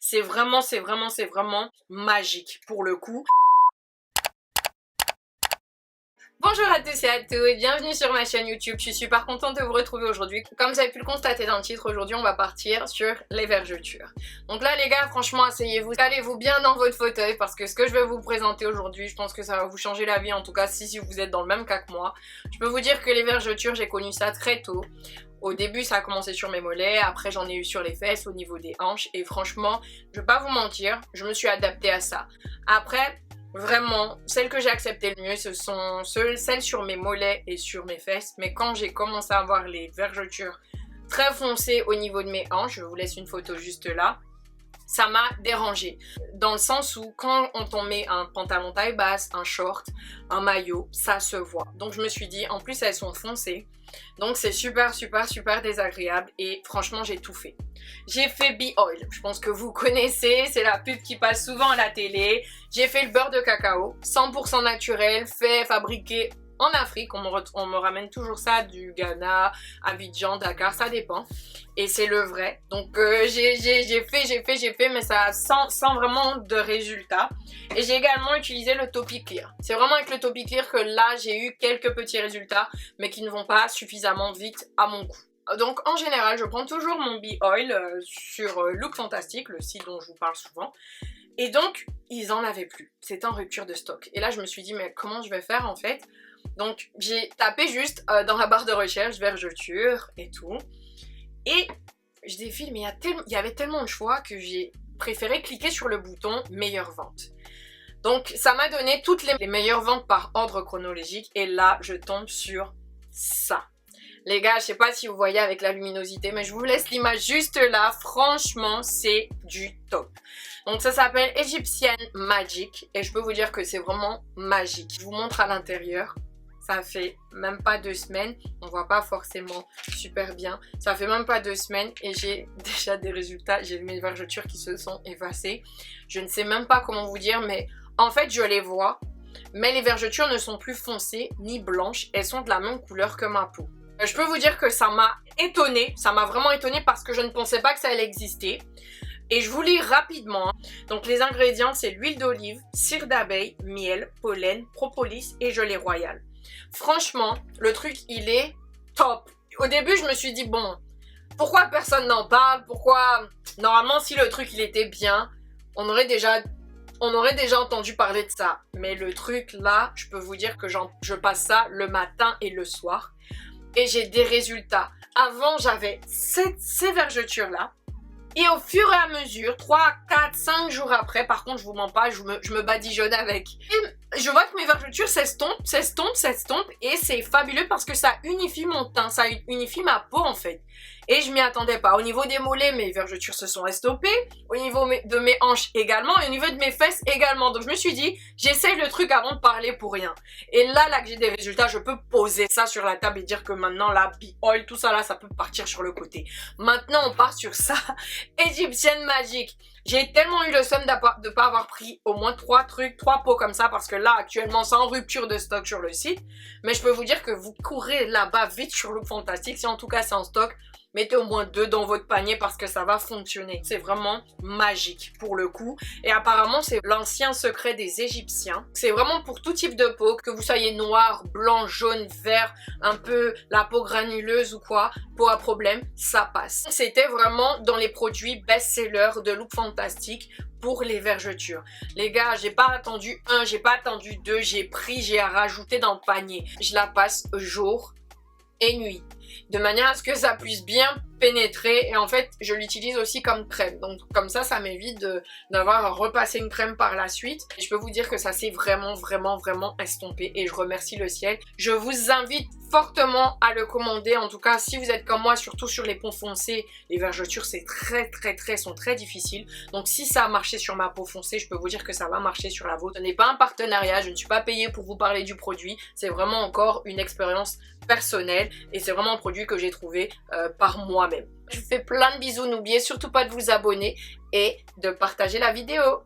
C'est vraiment magique pour le coup. Bonjour à tous et à toutes, bienvenue sur ma chaîne YouTube, je suis super contente de vous retrouver aujourd'hui. Comme vous avez pu le constater dans le titre, aujourd'hui on va partir sur les vergetures. Donc là les gars, franchement asseyez-vous, allez-vous bien dans votre fauteuil parce que ce que je vais vous présenter aujourd'hui, je pense que ça va vous changer la vie, en tout cas si vous êtes dans le même cas que moi. Je peux vous dire que les vergetures, j'ai connu ça très tôt. Au début ça a commencé sur mes mollets, après j'en ai eu sur les fesses, au niveau des hanches, et franchement, je vais pas vous mentir, je me suis adaptée à ça. Après, vraiment, celles que j'ai acceptées le mieux, ce sont celles sur mes mollets et sur mes fesses. Mais quand j'ai commencé à avoir les vergetures très foncées au niveau de mes hanches, je vous laisse une photo juste là, ça m'a dérangée. Dans le sens où quand on met un pantalon taille basse, un short, un maillot, ça se voit. Donc je me suis dit, en plus elles sont foncées, donc c'est super désagréable et franchement j'ai tout fait. J'ai fait B-Oil, je pense que vous connaissez, c'est la pub qui passe souvent à la télé. J'ai fait le beurre de cacao, 100% naturel, fabriqué en Afrique. On me ramène toujours ça du Ghana, Abidjan, Dakar, ça dépend. Et c'est le vrai. Donc j'ai fait, mais ça sans vraiment de résultats. Et j'ai également utilisé le Topi Clear. C'est vraiment avec le Topi Clear que là j'ai eu quelques petits résultats, mais qui ne vont pas suffisamment vite à mon goût. Donc en général, je prends toujours mon B-Oil sur Look Fantastic, le site dont je vous parle souvent. Et donc, ils en avaient plus. C'était en rupture de stock. Et là, je me suis dit, mais comment je vais faire en fait? Donc, j'ai tapé juste dans la barre de recherche, vergeture et tout. Et je défile, mais il y avait tellement de choix que j'ai préféré cliquer sur le bouton meilleure vente. Donc, ça m'a donné toutes les meilleures ventes par ordre chronologique. Et là, je tombe sur ça. Les gars, je sais pas si vous voyez avec la luminosité, mais je vous laisse l'image juste là. Franchement, c'est du top. Donc ça s'appelle Egyptian Magic et je peux vous dire que c'est vraiment magique. Je vous montre à l'intérieur. Ça fait même pas 2 semaines. On voit pas forcément super bien. Ça fait même pas 2 semaines et j'ai déjà des résultats. J'ai mes vergetures qui se sont effacées. Je ne sais même pas comment vous dire, mais en fait, je les vois. Mais les vergetures ne sont plus foncées ni blanches. Elles sont de la même couleur que ma peau. Je peux vous dire que ça m'a étonnée, ça m'a vraiment étonnée parce que je ne pensais pas que ça allait exister. Et je vous lis rapidement. Donc les ingrédients, c'est l'huile d'olive, cire d'abeille, miel, pollen, propolis et gelée royale. Franchement, le truc, il est top. Au début, je me suis dit, bon, pourquoi personne n'en parle? Pourquoi? Normalement, si le truc, il était bien, on aurait déjà entendu parler de ça. Mais le truc, là, je peux vous dire que je passe ça le matin et le soir. Et j'ai des résultats. Avant, j'avais ces vergetures-là. Et au fur et à mesure, 3, 4, 5 jours après, par contre, je vous mens pas, je me badigeonne avec. Et je vois que mes vergetures s'estompent. Et c'est fabuleux parce que ça unifie mon teint, ça unifie ma peau en fait. Et je m'y attendais pas. Au niveau des mollets, mes vergetures se sont estompées. Au niveau de mes hanches également. Et au niveau de mes fesses également. Donc je me suis dit, j'essaye le truc avant de parler pour rien. Et là que j'ai des résultats, je peux poser ça sur la table et dire que maintenant, la B-Oil, tout ça là, ça peut partir sur le côté. Maintenant, on part sur ça. Egyptian Magic. J'ai tellement eu le seum de pas avoir pris au moins 3 pots comme ça parce que là actuellement c'est en rupture de stock sur le site. Mais je peux vous dire que vous courez là-bas vite sur Look Fantastic, si en tout cas c'est en stock. Mettez au moins 2 dans votre panier parce que ça va fonctionner. C'est vraiment magique pour le coup. Et apparemment, c'est l'ancien secret des Égyptiens. C'est vraiment pour tout type de peau, que vous soyez noir, blanc, jaune, vert, un peu la peau granuleuse ou quoi, peau à problème, ça passe. C'était vraiment dans les produits best-sellers de Look Fantastic pour les vergetures. Les gars, j'ai pas attendu 1, j'ai pas attendu 2, j'ai rajouté dans le panier. Je la passe jour et nuit, de manière à ce que ça puisse bien pénétrer. Et en fait je l'utilise aussi comme crème, donc comme ça m'évite d'avoir à repasser une crème par la suite. Et je peux vous dire que ça s'est vraiment estompé et je remercie le ciel. Je vous invite fortement à le commander, en tout cas si vous êtes comme moi, surtout sur les peaux foncées. Les vergetures sont très difficiles, donc si ça a marché sur ma peau foncée, je peux vous dire que ça va marcher sur la vôtre. Ce n'est pas un partenariat, je ne suis pas payée pour vous parler du produit, c'est vraiment encore une expérience personnelle et c'est vraiment un produit que j'ai trouvé par moi-même. Je vous fais plein de bisous, n'oubliez surtout pas de vous abonner et de partager la vidéo.